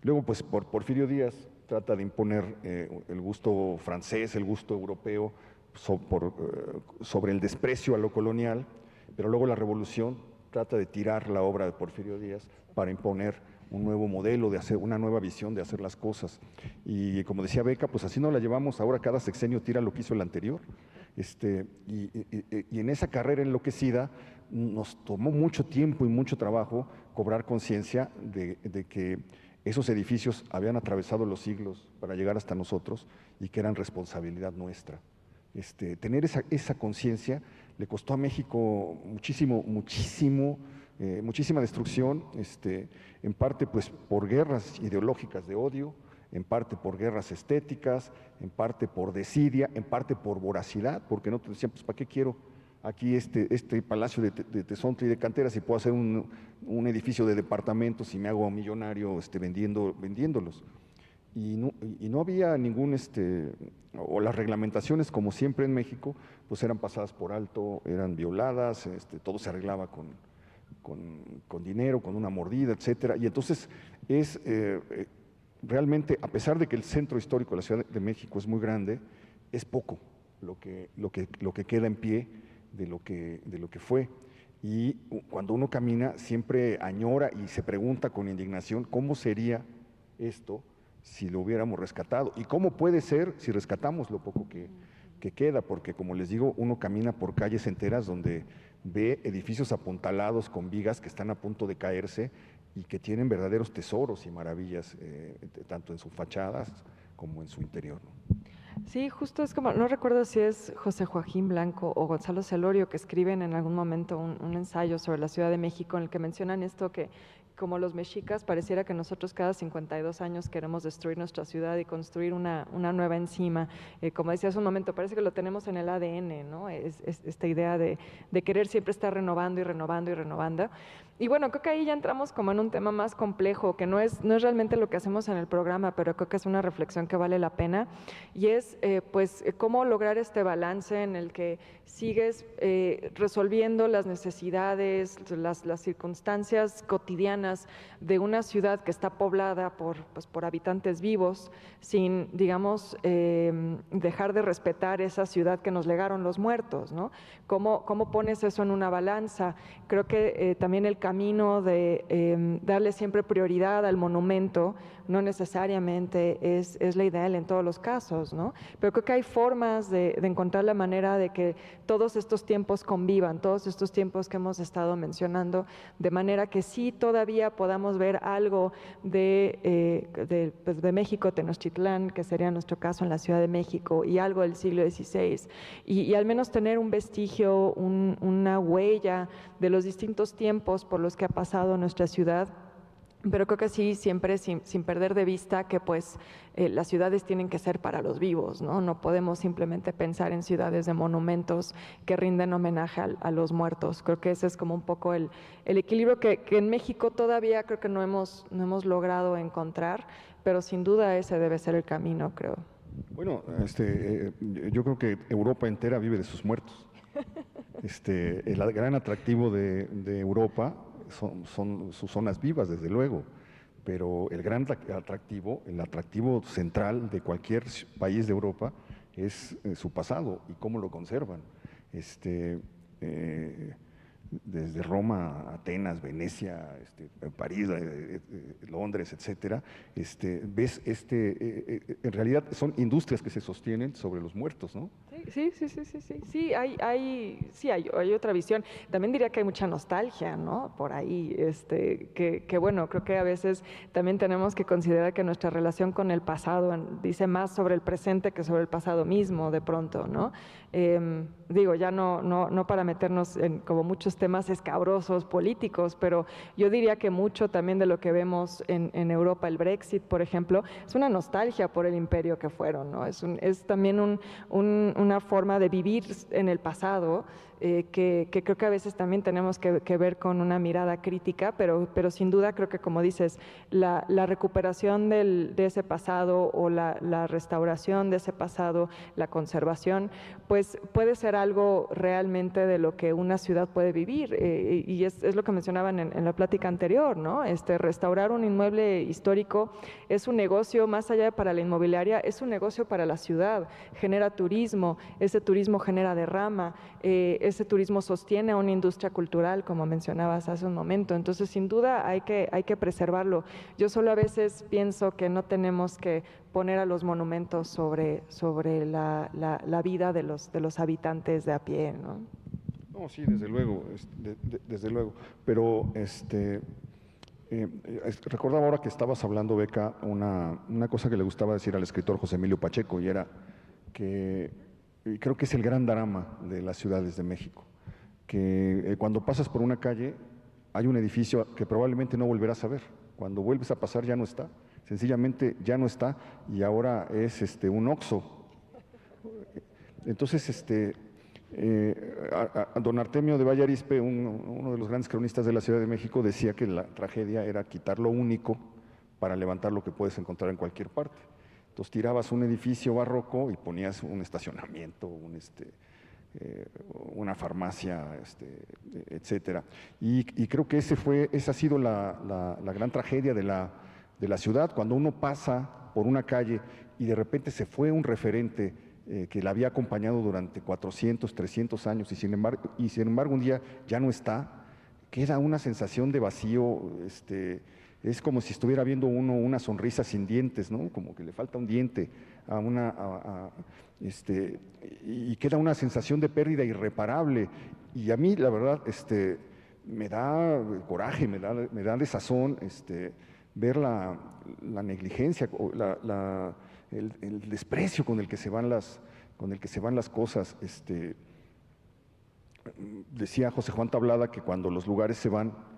Luego, pues Porfirio Díaz trata de imponer el gusto francés, el gusto europeo sobre el desprecio a lo colonial, pero luego la revolución trata de tirar la obra de Porfirio Díaz para imponer un nuevo modelo, de hacer una nueva visión de hacer las cosas. Y como decía Beca, pues así no la llevamos, ahora cada sexenio tira lo que hizo el anterior. Y en esa carrera enloquecida nos tomó mucho tiempo y mucho trabajo cobrar conciencia de que esos edificios habían atravesado los siglos para llegar hasta nosotros y que eran responsabilidad nuestra. Tener esa conciencia le costó a México muchísima destrucción, en parte pues por guerras ideológicas de odio, en parte por guerras estéticas, en parte por desidia, en parte por voracidad, porque no te decían, pues ¿para qué quiero aquí este palacio de Tezontle y de Canteras si puedo hacer un edificio de departamentos y me hago millonario vendiéndolos? Y no había o las reglamentaciones, como siempre en México, pues eran pasadas por alto, eran violadas, todo se arreglaba con dinero, con una mordida, etcétera. Y entonces realmente, a pesar de que el centro histórico de la Ciudad de México es muy grande, es poco lo que queda en pie de lo que fue. Y cuando uno camina, siempre añora y se pregunta con indignación, ¿cómo sería esto si lo hubiéramos rescatado? ¿Y cómo puede ser si rescatamos lo poco que queda? Porque, como les digo, uno camina por calles enteras donde ve edificios apuntalados con vigas que están a punto de caerse y que tienen verdaderos tesoros y maravillas, tanto en sus fachadas como en su interior, ¿no? Sí, justo es como, no recuerdo si es José Joaquín Blanco o Gonzalo Celorio que escriben en algún momento un ensayo sobre la Ciudad de México en el que mencionan esto, que como los mexicas pareciera que nosotros cada 52 años queremos destruir nuestra ciudad y construir una nueva encima. Como decía hace un momento, parece que lo tenemos en el ADN, ¿no? Es esta idea de querer siempre estar renovando y renovando y renovando. Y bueno, creo que ahí ya entramos como en un tema más complejo, que no es realmente lo que hacemos en el programa, pero creo que es una reflexión que vale la pena, y es pues cómo lograr este balance en el que sigues resolviendo las necesidades, las circunstancias cotidianas de una ciudad que está poblada por habitantes vivos, sin, digamos, dejar de respetar esa ciudad que nos legaron los muertos, ¿no? ¿Cómo pones eso en una balanza? Creo que también el camino de darle siempre prioridad al monumento no necesariamente es la ideal en todos los casos, ¿no? Pero creo que hay formas de encontrar la manera de que todos estos tiempos convivan, todos estos tiempos que hemos estado mencionando, de manera que sí todavía todavía podamos ver algo pues, de México, Tenochtitlán, que sería nuestro caso en la Ciudad de México, y algo del siglo XVI, y al menos tener un vestigio, una huella de los distintos tiempos por los que ha pasado nuestra ciudad. Pero creo que sí, siempre sin perder de vista que pues las ciudades tienen que ser para los vivos, ¿no? No podemos simplemente pensar en ciudades de monumentos que rinden homenaje a los muertos. Creo que ese es como un poco el equilibrio que en México todavía creo que no hemos logrado encontrar, pero sin duda ese debe ser el camino, creo. Bueno, yo creo que Europa entera vive de sus muertos. El gran atractivo de Europa son sus zonas vivas, desde luego, pero el gran atractivo, el atractivo central de cualquier país de Europa es su pasado y cómo lo conservan. Desde Roma, Atenas, Venecia, París, Londres, etcétera, ves en realidad son industrias que se sostienen sobre los muertos, ¿no? Sí, hay otra visión. También diría que hay mucha nostalgia, ¿no? Por ahí, que bueno, creo que a veces también tenemos que considerar que nuestra relación con el pasado dice más sobre el presente que sobre el pasado mismo, de pronto, ¿no? Digo, ya no para meternos en como muchos temas escabrosos políticos, pero yo diría que mucho también de lo que vemos en Europa, el Brexit, por ejemplo, es una nostalgia por el imperio que fueron, ¿no? Es también una forma de vivir en el pasado que creo que a veces también tenemos que ver con una mirada crítica, pero sin duda creo que, como dices, la recuperación de ese pasado o la restauración de ese pasado, la conservación, pues puede ser algo realmente de lo que una ciudad puede vivir, y es lo que mencionaban en la plática anterior, ¿no? Restaurar un inmueble histórico es un negocio, más allá de para la inmobiliaria, es un negocio para la ciudad, genera turismo, ese turismo genera derrama, ese turismo sostiene a una industria cultural, como mencionabas hace un momento. Entonces, sin duda hay que preservarlo. Yo solo a veces pienso que no tenemos que poner a los monumentos sobre la vida de los habitantes de a pie, ¿no? No, sí, desde luego, desde luego. Pero recordaba ahora que estabas hablando, Beca, una cosa que le gustaba decir al escritor José Emilio Pacheco, y era que y creo que es el gran drama de las ciudades de México, que cuando pasas por una calle hay un edificio que probablemente no volverás a ver. Cuando vuelves a pasar ya no está, sencillamente ya no está, y ahora es un Oxxo. Entonces, a don Artemio de Valle Arizpe, uno de los grandes cronistas de la Ciudad de México, decía que la tragedia era quitar lo único para levantar lo que puedes encontrar en cualquier parte. Entonces tirabas un edificio barroco y ponías un estacionamiento, una farmacia, etcétera. Y creo que esa ha sido la gran tragedia de la ciudad, cuando uno pasa por una calle y de repente se fue un referente que la había acompañado durante 400, 300 años y sin embargo un día ya no está, queda una sensación de vacío. Es como si estuviera viendo uno una sonrisa sin dientes, ¿no? Como que le falta un diente y queda una sensación de pérdida irreparable. Y a mí, la verdad, me da coraje, me da desazón ver la negligencia, el desprecio con el que se van las cosas. Decía José Juan Tablada que cuando los lugares se van,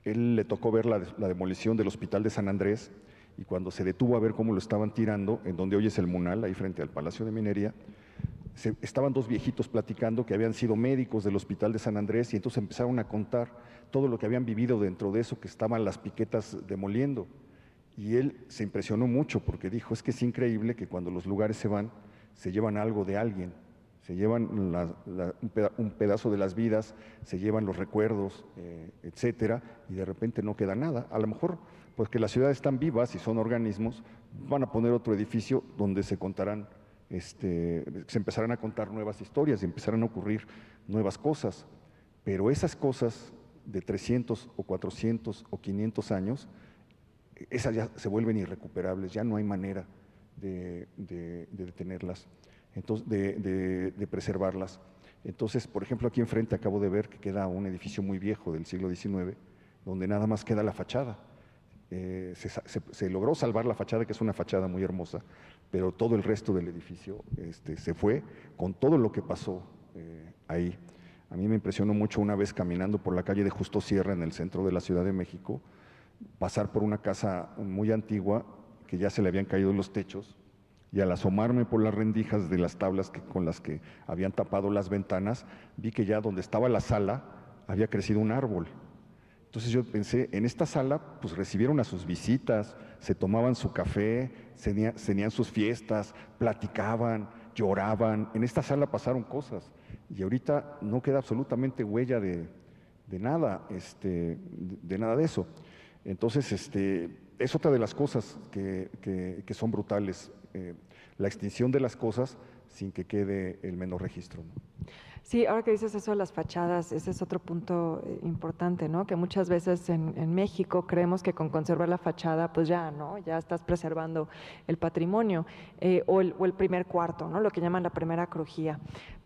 él le tocó ver la demolición del Hospital de San Andrés, y cuando se detuvo a ver cómo lo estaban tirando, en donde hoy es el Munal, ahí frente al Palacio de Minería, estaban dos viejitos platicando que habían sido médicos del Hospital de San Andrés, y entonces empezaron a contar todo lo que habían vivido dentro de eso que estaban las piquetas demoliendo. Y él se impresionó mucho porque dijo, es que es increíble que cuando los lugares se van, se llevan algo de alguien, se llevan un pedazo de las vidas, se llevan los recuerdos, etcétera, y de repente no queda nada. A lo mejor, pues que las ciudades están vivas y son organismos, van a poner otro edificio donde se contarán, se empezarán a contar nuevas historias y empezarán a ocurrir nuevas cosas, pero esas cosas de 300 o 400 o 500 años, esas ya se vuelven irrecuperables, ya no hay manera de detenerlas, entonces, de preservarlas. Entonces, por ejemplo, aquí enfrente acabo de ver que queda un edificio muy viejo del siglo XIX, donde nada más queda la fachada. Se logró salvar la fachada, que es una fachada muy hermosa, pero todo el resto del edificio se fue con todo lo que pasó ahí. A mí me impresionó mucho una vez caminando por la calle de Justo Sierra en el centro de la Ciudad de México, pasar por una casa muy antigua que ya se le habían caído los techos, y al asomarme por las rendijas de las tablas con las que habían tapado las ventanas, vi que ya donde estaba la sala había crecido un árbol. Entonces yo pensé, en esta sala pues recibieron a sus visitas, se tomaban su café, tenían sus fiestas, platicaban, lloraban. En esta sala pasaron cosas y ahorita no queda absolutamente huella de nada, de nada de eso. Entonces, es otra de las cosas que son brutales, la extinción de las cosas sin que quede el menor registro, ¿no? Sí, ahora que dices eso de las fachadas, ese es otro punto importante, ¿no? Que muchas veces en México creemos que con conservar la fachada, pues ya, ¿no? Ya estás preservando el patrimonio o el primer cuarto, ¿no? Lo que llaman la primera crujía.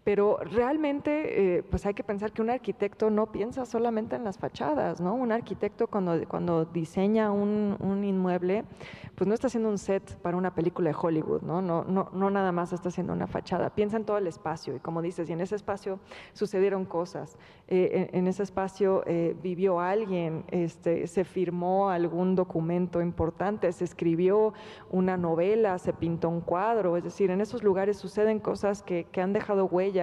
Pero realmente, pues hay que pensar que un arquitecto no piensa solamente en las fachadas, ¿no? Un arquitecto cuando diseña un inmueble, pues no está haciendo un set para una película de Hollywood, ¿no? No nada más está haciendo una fachada, piensa en todo el espacio y como dices, y en ese espacio sucedieron cosas, en ese espacio vivió alguien, se firmó algún documento importante, se escribió una novela, se pintó un cuadro, es decir, en esos lugares suceden cosas que han dejado huella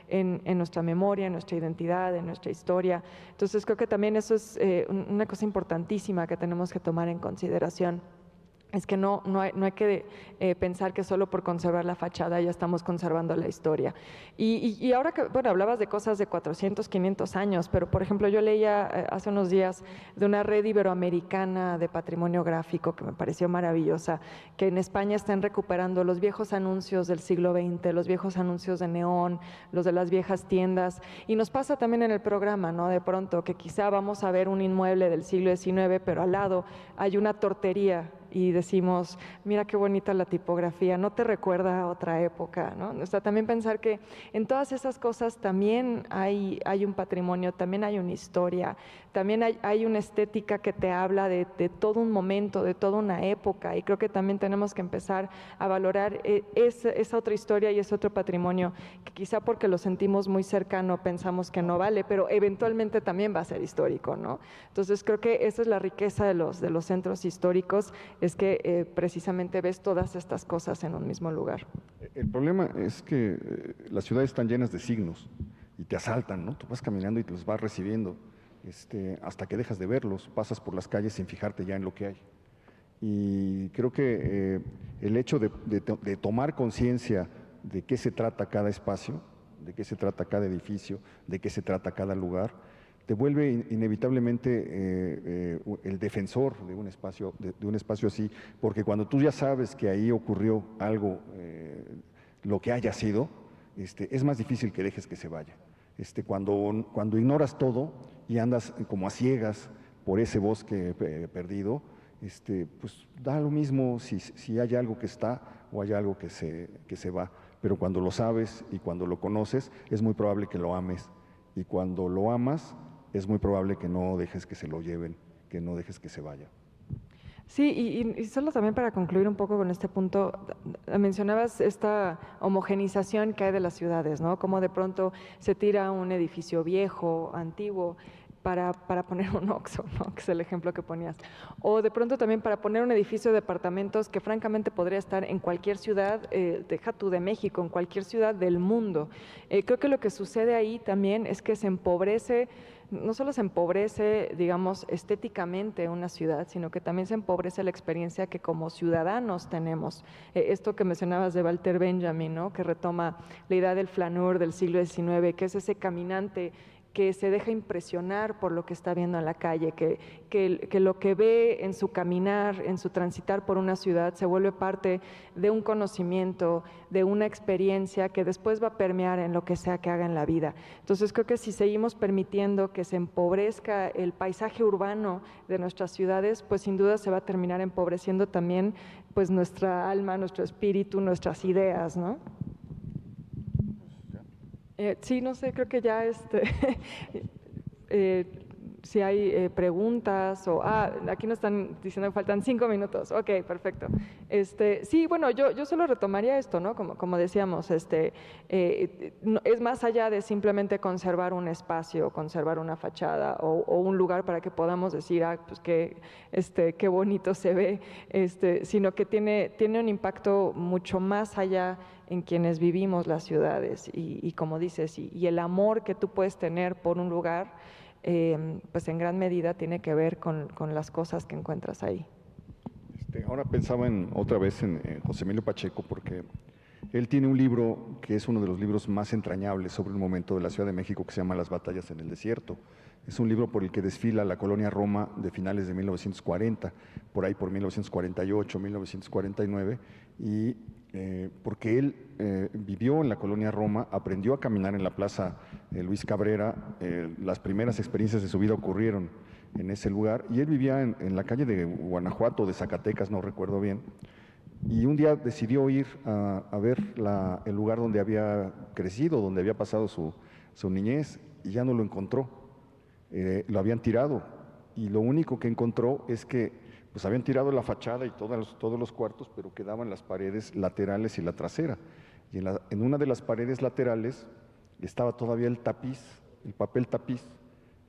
en nuestra memoria, en nuestra identidad, en nuestra historia. Entonces creo que también eso es una cosa importantísima que tenemos que tomar en consideración. Es que no hay que pensar que solo por conservar la fachada ya estamos conservando la historia. Y ahora que, bueno, hablabas de cosas de 400, 500 años, pero por ejemplo yo leía hace unos días de una red iberoamericana de patrimonio gráfico que me pareció maravillosa, que en España están recuperando los viejos anuncios del siglo XX, los viejos anuncios de neón, los de las viejas tiendas. Y nos pasa también en el programa, ¿no? De pronto que quizá vamos a ver un inmueble del siglo XIX, pero al lado hay una tortería y decimos, mira qué bonita la tipografía, no te recuerda a otra época, ¿no? O sea, también pensar que en todas esas cosas también hay un patrimonio, también hay una historia, también hay una estética que te habla de todo un momento, de toda una época, y creo que también tenemos que empezar a valorar esa otra historia y ese otro patrimonio, que quizá porque lo sentimos muy cercano pensamos que no vale, pero eventualmente también va a ser histórico, ¿no? Entonces creo que esa es la riqueza de los centros históricos, es que precisamente ves todas estas cosas en un mismo lugar. El problema es que las ciudades están llenas de signos y te asaltan, ¿no? Tú vas caminando y te los vas recibiendo, hasta que dejas de verlos, pasas por las calles sin fijarte ya en lo que hay. Y creo que el hecho de tomar conciencia de qué se trata cada espacio, de qué se trata cada edificio, de qué se trata cada lugar, te vuelve inevitablemente el defensor de un espacio así, porque cuando tú ya sabes que ahí ocurrió algo, lo que haya sido, es más difícil que dejes que se vaya. Cuando ignoras todo y andas como a ciegas por ese bosque perdido, pues da lo mismo si hay algo que está o hay algo que se va, pero cuando lo sabes y cuando lo conoces, es muy probable que lo ames, y cuando lo amas, es muy probable que no dejes que se lo lleven, que no dejes que se vaya. Sí, y solo también para concluir un poco con este punto, mencionabas esta homogenización que hay de las ciudades, ¿no? Como de pronto se tira un edificio viejo, antiguo, para poner un Oxxo, ¿no? Que es el ejemplo que ponías. O de pronto también para poner un edificio de departamentos que francamente podría estar en cualquier ciudad, deja tú de México, en cualquier ciudad del mundo. Creo que lo que sucede ahí también es que se empobrece, no solo se empobrece, digamos, estéticamente una ciudad, sino que también se empobrece la experiencia que como ciudadanos tenemos. Esto que mencionabas de Walter Benjamin, ¿no? Que retoma la idea del flaneur del siglo XIX, que es ese caminante que se deja impresionar por lo que está viendo en la calle, que lo que ve en su caminar, en su transitar por una ciudad, se vuelve parte de un conocimiento, de una experiencia que después va a permear en lo que sea que haga en la vida. Entonces creo que si seguimos permitiendo que se empobrezca el paisaje urbano de nuestras ciudades, pues sin duda se va a terminar empobreciendo también pues nuestra alma, nuestro espíritu, nuestras ideas, ¿no? Sí, no sé, creo que ya si hay preguntas o… aquí nos están diciendo que faltan 5 minutos. Ok, perfecto. Sí, bueno, yo solo retomaría esto, ¿no? Como decíamos, es más allá de simplemente conservar un espacio, conservar una fachada o un lugar para que podamos decir, pues qué bonito se ve, sino que tiene un impacto mucho más allá en quienes vivimos las ciudades y como dices, y el amor que tú puedes tener por un lugar, pues en gran medida tiene que ver con las cosas que encuentras ahí. Ahora pensaba otra vez en José Emilio Pacheco, porque él tiene un libro que es uno de los libros más entrañables sobre un momento de la Ciudad de México que se llama Las batallas en el desierto. Es un libro por el que desfila la colonia Roma de finales de 1940, por ahí por 1948, 1949, y porque él vivió en la colonia Roma, aprendió a caminar en la Plaza Luis Cabrera, las primeras experiencias de su vida ocurrieron en ese lugar, y él vivía en la calle de Guanajuato, de Zacatecas, no recuerdo bien, y un día decidió ir a ver el lugar donde había crecido, donde había pasado su niñez, y ya no lo encontró. Lo habían tirado, y lo único que encontró es que pues habían tirado la fachada y todos los cuartos, pero quedaban las paredes laterales y la trasera. Y en una de las paredes laterales estaba todavía el tapiz, el papel tapiz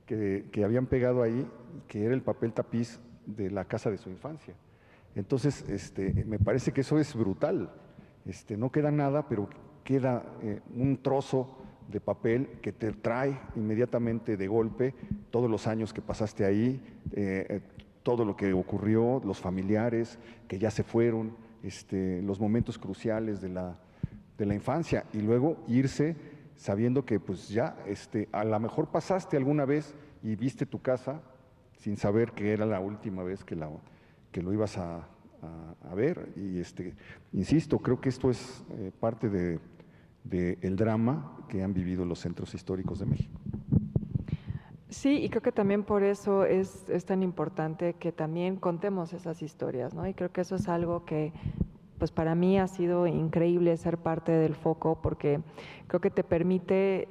que habían pegado ahí, que era el papel tapiz de la casa de su infancia. Entonces, me parece que eso es brutal. No queda nada, pero queda un trozo de papel que te trae inmediatamente de golpe todos los años que pasaste ahí, todo lo que ocurrió, los familiares que ya se fueron, los momentos cruciales de la infancia, y luego irse sabiendo que pues ya a lo mejor pasaste alguna vez y viste tu casa sin saber que era la última vez que lo ibas a ver. Y insisto, creo que esto es parte del drama que han vivido los centros históricos de México. Sí, y creo que también por eso es tan importante que también contemos esas historias, ¿no? Y creo que eso es algo que, pues para mí ha sido increíble ser parte del foco, porque creo que te permite,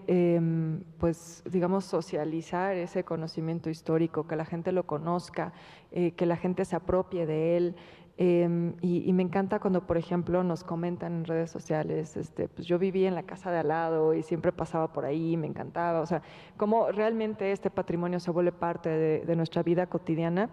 pues digamos, socializar ese conocimiento histórico, que la gente lo conozca, que la gente se apropie de él. Y me encanta cuando, por ejemplo, nos comentan en redes sociales, pues yo viví en la casa de al lado y siempre pasaba por ahí, me encantaba, o sea, cómo realmente este patrimonio se vuelve parte de nuestra vida cotidiana.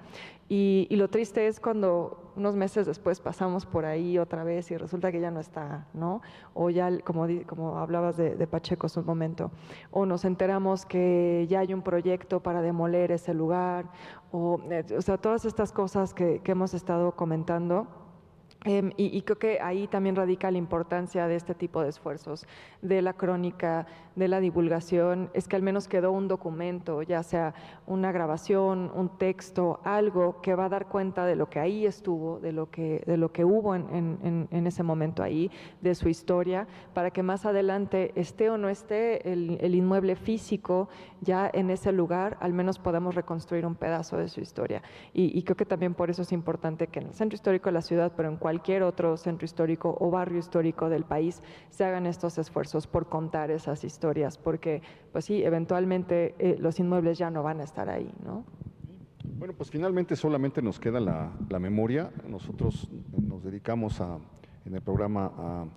Y lo triste es cuando unos meses después pasamos por ahí otra vez y resulta que ya no está, ¿no? O ya, como hablabas de Pacheco hace un momento, o nos enteramos que ya hay un proyecto para demoler ese lugar, o sea, todas estas cosas que hemos estado comentando. Y creo que ahí también radica la importancia de este tipo de esfuerzos, de la crónica, de la divulgación, es que al menos quedó un documento, ya sea una grabación, un texto, algo que va a dar cuenta de lo que ahí estuvo, de lo que hubo en ese momento ahí, de su historia, para que más adelante esté o no esté el inmueble físico ya en ese lugar, al menos podamos reconstruir un pedazo de su historia. Y creo que también por eso es importante que en el centro histórico de la ciudad, pero en cualquier otro centro histórico o barrio histórico del país, se hagan estos esfuerzos por contar esas historias, porque pues sí, eventualmente los inmuebles ya no van a estar ahí, ¿no? Bueno, pues finalmente solamente nos queda la memoria. Nosotros nos dedicamos en el programa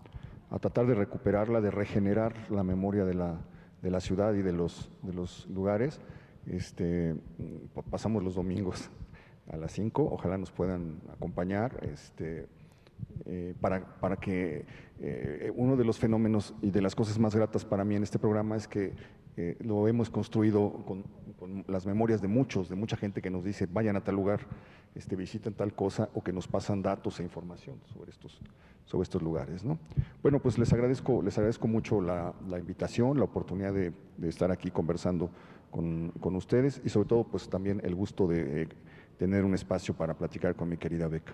a tratar de recuperarla, de regenerar la memoria de la ciudad y de los lugares. Pasamos los domingos a las 5, ojalá nos puedan acompañar, para que uno de los fenómenos y de las cosas más gratas para mí en este programa es que lo hemos construido con las memorias de mucha gente que nos dice vayan a tal lugar, visiten tal cosa, o que nos pasan datos e información sobre estos lugares, ¿no? Bueno, pues les agradezco mucho la invitación, la oportunidad de estar aquí conversando con ustedes, y sobre todo pues también el gusto de tener un espacio para platicar con mi querida Beca.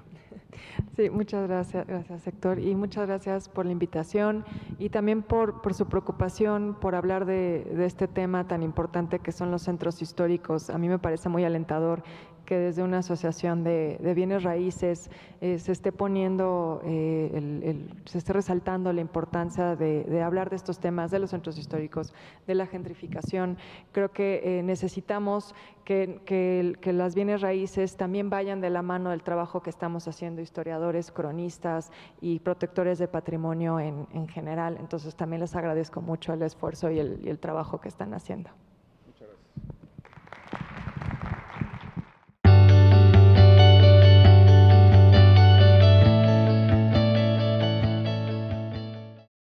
Sí, muchas gracias, Héctor, y muchas gracias por la invitación y también por su preocupación por hablar de este tema tan importante que son los centros históricos. A mí me parece muy alentador que desde una asociación de bienes raíces se esté poniendo, se esté resaltando la importancia de hablar de estos temas, de los centros históricos, de la gentrificación. Creo que necesitamos que las bienes raíces también vayan de la mano del trabajo que estamos haciendo historiadores, cronistas y protectores de patrimonio en general. Entonces también les agradezco mucho el esfuerzo y el trabajo que están haciendo.